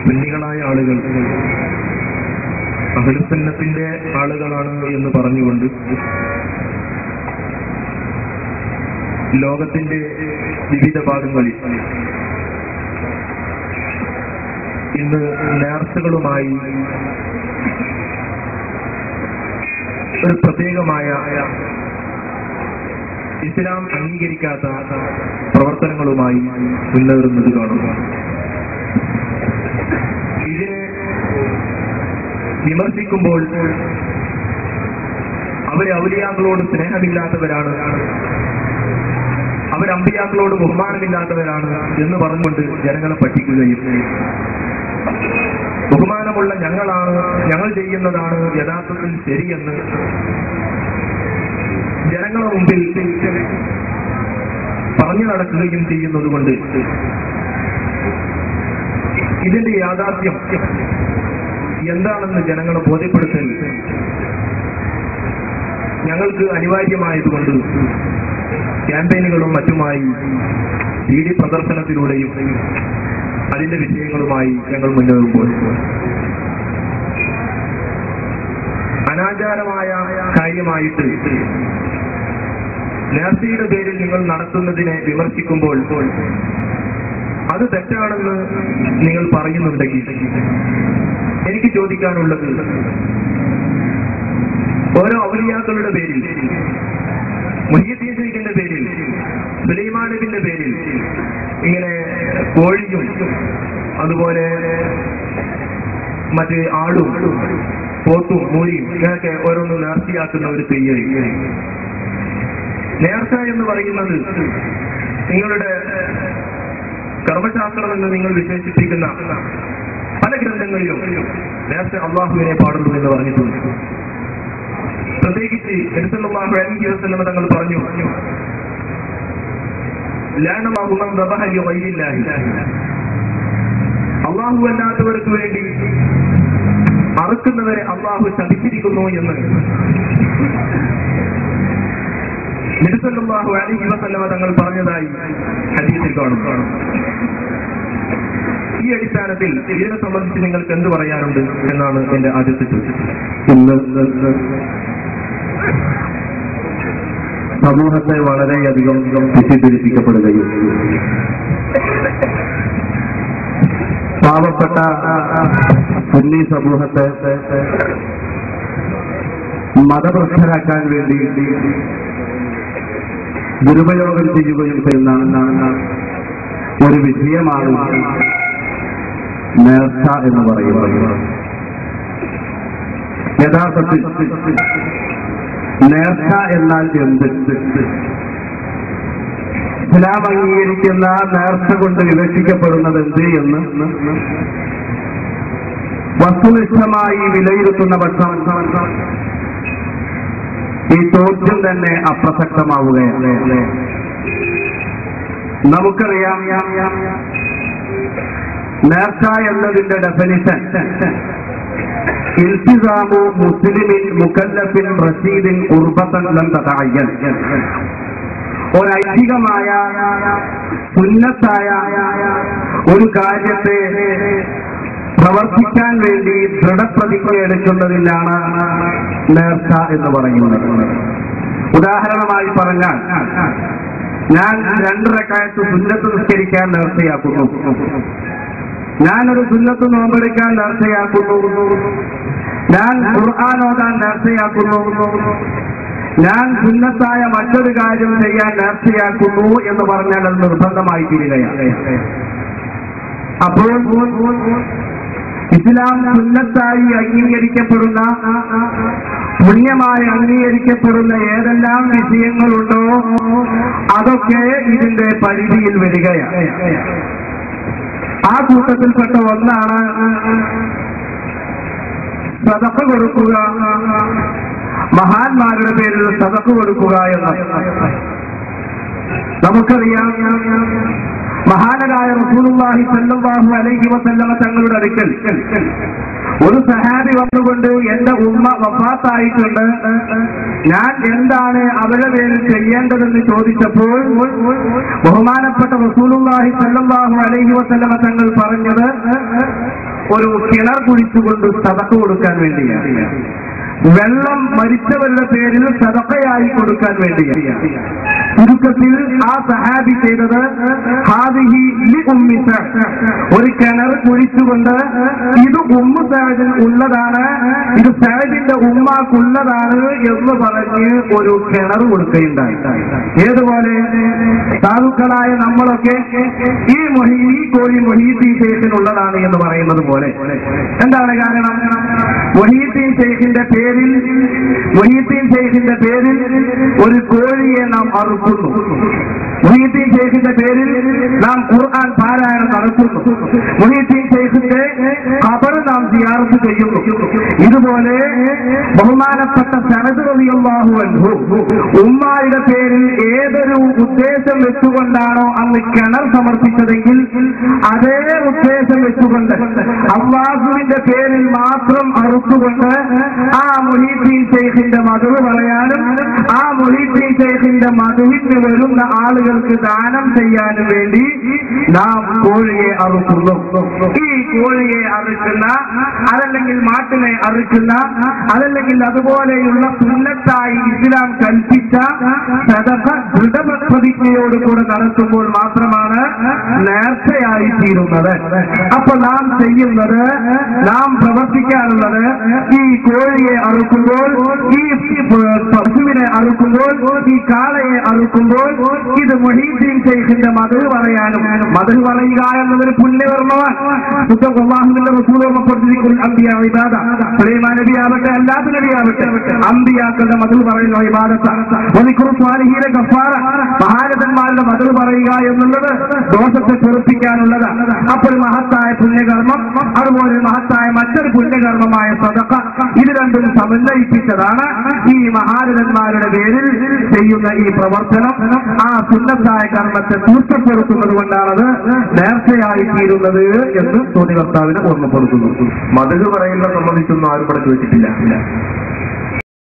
സുന്നികളായ ആളുകൾ അഹ്ലുസുന്നത്തിന്റെ ആളുകളാണ് എന്ന് പറഞ്ഞുകൊണ്ട് ലോകത്തിന്റെ വിവിധ ഭാഗങ്ങളിൽ ഇന്ന് നേർച്ചകളുമായി ഒരു പ്രത്യേകമായ ഇസ്ലാം അംഗീകരിക്കാത്ത പ്രവർത്തനങ്ങളുമായി മുന്നേറുന്നത് കാണുന്നു. ഇതിനെ വിമർശിക്കുമ്പോൾ അവരെ ഔലിയാക്കളോട് സ്നേഹമില്ലാത്തവരാണ്, അവരമ്പിയാക്കളോട് ബഹുമാനമില്ലാത്തവരാണ് എന്ന് പറഞ്ഞുകൊണ്ട് ജനങ്ങളെ പറ്റിക്കുകയും ബഹുമാനമുള്ള ഞങ്ങൾ ചെയ്യുന്നതാണ് യഥാർത്ഥത്തിൽ ശരിയെന്ന് ജനങ്ങളുടെ മുമ്പിൽ പറഞ്ഞു നടക്കുകയും ചെയ്യുന്നതുകൊണ്ട് ഇതിന്റെ യാഥാർത്ഥ്യം എന്താണെന്ന് ജനങ്ങളെ ബോധ്യപ്പെടുത്തൽ ഞങ്ങൾക്ക് അനിവാര്യമായതുകൊണ്ട് ക്യാമ്പയിനുകളും മറ്റുമായി CD പ്രദർശനത്തിലൂടെയും അതിന്റെ വിഷയങ്ങളുമായി ഞങ്ങൾ മുന്നേറുമ്പോൾ അനാചാരമായ കാര്യമായിട്ട് നേർച്ചയുടെ പേരിൽ നിങ്ങൾ നടത്തുന്നതിനെ വിമർശിക്കുമ്പോൾ അത് തെറ്റാണെന്ന് നിങ്ങൾ പറയുന്നുണ്ടെങ്കിൽ എനിക്ക് ചോദിക്കാനുള്ളത്, ഓരോ ഔലിയാക്കളുടെ പേരിൽ, മുഹ്യിദ്ദീൻ ശൈഖിന്റെ പേരിൽ, സുലൈമാൻ നബിന്റെ പേരിൽ ഇങ്ങനെ കോഴിയും അതുപോലെ മറ്റ് ആടും പോത്തും മൂരിയും ഇങ്ങനെയൊക്കെ ഓരോന്നും നേർച്ചയാക്കുന്ന ഒരു തെയ്യം. നേർച്ച എന്ന് പറയുന്നത് നിങ്ങളുടെ കർമ്മശാസ്ത്രം എന്ന് നിങ്ങൾ വിശേഷിപ്പിക്കുന്ന പല ഗ്രന്ഥങ്ങളിലും നേർച്ച അള്ളാഹുവിനെ പാടുള്ളൂ എന്ന് പറഞ്ഞിട്ടുണ്ട്. പ്രത്യേകിച്ച് നബി സല്ലല്ലാഹു അലൈഹി വസല്ലം തങ്ങൾ പറഞ്ഞു, അള്ളാഹു അല്ലാത്തവർക്ക് വേണ്ടി അറുക്കുന്നവരെ അള്ളാഹു ശപിച്ചിരിക്കുന്നു എന്ന് നബി സല്ലല്ലാഹു അലൈഹി വസല്ലം തങ്ങൾ പറഞ്ഞതായി ഹദീസിൽ കാണുന്നു. ഈ അടിസ്ഥാനത്തിൽ ഇതിനെ സംബന്ധിച്ച് നിങ്ങൾക്ക് എന്ത് പറയാനുണ്ട് എന്നാണ് എന്റെ ആദ്യത്തെ ചോദ്യം. സമൂഹത്തെ വളരെയധികം തെറ്റിദ്ധരിപ്പിക്കപ്പെടുകയും പാവപ്പെട്ട സുന്നി സമൂഹത്തെ മതഭ്രഷ്ടരാക്കാൻ വേണ്ടി ദുരുപയോഗം ചെയ്യുകയും ചെയ്യുന്ന ഒരു വിഷയമാണ് നേർച്ച എന്ന് പറയുന്നത്. യഥാർത്ഥത്തിൽ നേർച്ച എന്നാൽ എന്ത്? ഇസ്ലാം അംഗീകരിക്കുന്ന നേർച്ച കൊണ്ട് വിവക്ഷിക്കപ്പെടുന്നത് എന്ത് എന്ന് വസ്തുനിഷ്ഠമായി വിലയിരുത്തുന്ന പക്ഷം ഈ ചോദ്യം തന്നെ അപ്രസക്തമാവുകയാണ്. നമുക്കറിയാം, നേർച്ച എന്നതിന്റെ ഡെഫിനിഷൻ ഇൽത്തിസാമു മുസ്ലിമിൻ മുകല്ലഫിൻ റശീദിൻ ഖുർബതൻ ലം തതഅയ്യൻ, ഒരൈച്ഛികമായ സുന്നത്തായ ഒരു കാര്യത്തെ പ്രവർത്തിക്കാൻ വേണ്ടി ദൃഢപ്രതിജ്ഞ എടുക്കുന്നതിനാണ് നേർച്ച എന്ന് പറയുന്നത്. ഉദാഹരണമായി പറഞ്ഞാൽ, ഞാൻ 2 റക്അത്ത് സുന്നത്ത് നിസ്കരിക്കാൻ നേർച്ചയാക്കുന്നു, ഞാനൊരു സുന്നത്ത് നോമ്പെടുക്കാൻ നേർച്ചയാക്കുന്നു, ഞാൻ ഖുർആൻ ഓതാൻ നേർച്ചയാക്കുന്നു, ഞാൻ സുന്നത്തായ മറ്റൊരു കാര്യം ചെയ്യാൻ നേർച്ചയാക്കുന്നു എന്ന് പറഞ്ഞാൽ അത് നിർബന്ധമായി തീരുകയാണ്. അപ്പോൾ ഇസ്ലാം സുന്നത്തായി അംഗീകരിക്കപ്പെടുന്ന, പുണ്യമായി അംഗീകരിക്കപ്പെടുന്ന ഏതെല്ലാം വിഷയങ്ങളുണ്ടോ അതൊക്കെ ഇതിന്റെ പരിധിയിൽ വരികയാണ്. ആ കൂട്ടത്തിൽപ്പെട്ട ഒന്നാണ് സദഖ കൊടുക്കുക, മഹാന്മാരുടെ പേരിൽ സദഖ കൊടുക്കുക എന്നത്. നമുക്കറിയാം, മഹാനരായ റസൂലുള്ളാഹി സ്വല്ലല്ലാഹു അലൈഹി വസല്ലമ തങ്ങളുടെ അടുക്കൽ ഒരു സഹാബി വന്നുകൊണ്ട് എന്റെ ഉമ്മ വഫാത്തായിട്ടുണ്ട്, ഞാൻ എന്താണ് അവരുടെ പേരിൽ ചെയ്യേണ്ടതെന്ന് ചോദിച്ചപ്പോൾ ബഹുമാനപ്പെട്ട റസൂലുള്ളാഹി സ്വല്ലല്ലാഹു അലൈഹി വസല്ലമ തങ്ങൾ പറഞ്ഞത്, ഒരു കിണർ കുഴിച്ചുകൊണ്ട് സദഖ കൊടുക്കാൻ വേണ്ടിയാണ്. വെള്ളം മരിച്ചവരുടെ പേരിൽ സദഖയായി കൊടുക്കാൻ വേണ്ടിയാണ്. ചുരുക്കത്തിൽ ആ സഹാബി ചെയ്തത് ഹാദിഹി ലി ഉമ്മി സഅദ്, ഒരു കിണർ കുഴിച്ചുകൊണ്ട് ഇത് ഉമ്മു സഅദിന് ഉള്ളതാണ്, ഇത് സഅദിന്റെ ഉമ്മാക്കുള്ളതാണ് എന്ന് പറഞ്ഞ് ഒരു കിണർ കൊടുക്കുകയുണ്ടായി. ഏതുപോലെ സാധുക്കളായ നമ്മളൊക്കെ ഈ കോഴി മൊഹീദ്ദീൻ ശൈഖിനുള്ളതാണ് എന്ന് പറയുന്നത് പോലെ. എന്താണ് കാരണം? മൊഹീദ്ദീൻ ശൈഖിന്റെ പേരിൽ ഒരു കോഴിയെ നാം അറുക്കുന്നു. മൊഹീദ്ദീൻ ശൈഖിന്റെ പേരിൽ നാം ഖുർആൻ പാരായണം നടത്തുന്നു. മൊഹീദ്ദീൻ ശൈഖിന്റെ ഖബർ നാം സിയാറത്ത് ചെയ്യുന്നു. ഇതുപോലെ ബഹുമാനപ്പെട്ട സഅദ് റളിയല്ലാഹു അൻഹു ഉമ്മായുടെ പേരിൽ ഏതൊരു ഉദ്ദേശം വെച്ചുകൊണ്ടാണോ അന്ന് കിണർ സമർപ്പിച്ചതെങ്കിൽ അതേ ഉദ്ദേശം വെച്ചുകൊണ്ട് അല്ലാഹുവിന്റെ പേരിൽ മാത്രം അറുത്തുകൊണ്ട് ആ മുഹീദ്ദീൻ ശൈഖിന്റെ മദ്ഹ് പറയാനും ആ മുഹീദ്ദീൻ ശൈഖിന്റെ മദ്ഹിന് വരുന്ന ആളുകൾക്ക് ദാനം ചെയ്യാനും വേണ്ടി നാം കോഴിയെ അറുക്കുന്നു. ഈ കോഴിയെ അറുക്കുന്ന, അതല്ലെങ്കിൽ മാട്ടിനെ അറുക്കുന്ന, അതല്ലെങ്കിൽ അതുപോലെയുള്ള സുന്നത്തായി ഇസ്ലാം കൽപ്പിച്ച സദഖ ദൃഢപ്രതിജ്ഞയോടുകൂടെ നടത്തുമ്പോൾ മാത്രമാണ് നേർച്ചയായി തീരുന്നത്. അപ്പൊ നാം ചെയ്യുന്നത്, നാം പ്രവർത്തിക്കാറുള്ളത്, ഈ കോഴിയെ അറുക്കുമ്പോൾ, ഈ പശുവിനെ അറുക്കുമ്പോൾ, ഈ കാളയെ അറുക്കുമ്പോൾ ഇത് മുഹീദ്ദീൻ ശൈഖിന്റെ മദ്ഹ് പറയാനും, മദ്ഹ് പറയുക എന്നതൊരു പുണ്യകർമ്മമാണ്. അല്ലാഹുവിന്റെ റസൂൽ ഓർമ്മപ്പെടുത്തിയിരിക്കുന്ന അംബിയാ ഇബാദ, സുലൈമാൻ നബിയാവട്ടെ അല്ലാത്ത നബിയാവട്ടെ അംബിയാക്കളുടെ മദ്ഹ് പറയുന്ന ഇബാദത്താണ്. വദിക്റു സ്വാലിഹീന ഗഫാറ, മഹാരഥന്മാരുടെ മദ്ഹ് പറയുക എന്നുള്ളത് ദോഷത്തെ ചെറുപ്പിക്കാനുള്ളതാണ്. അപ്പോൾ മഹത്തായ പുണ്യകർമ്മം, അതുപോലെ മഹത്തായ മറ്റൊരു പുണ്യകർമ്മമായ സദഖ, ഇത് രണ്ടും സമന്വയിപ്പിച്ചതാണ് ഈ മഹാരഥന്മാരുടെ പേരിൽ ചെയ്യുന്ന ഈ പ്രവർത്തനം. ആ സുന്നത്തായ കർമ്മത്തെ തൂക്കപ്പെടുത്തുന്നത് കൊണ്ടാണത് നേർച്ചയായി തീരുന്നത് എന്ന് ചോദ്യകർത്താവിനെ ഓർമ്മപ്പെടുത്തുന്നു. മദ്ഹ് പറയുന്ന സംബന്ധിച്ചൊന്നും ആരും ഇവിടെ ചോദിച്ചിട്ടില്ല.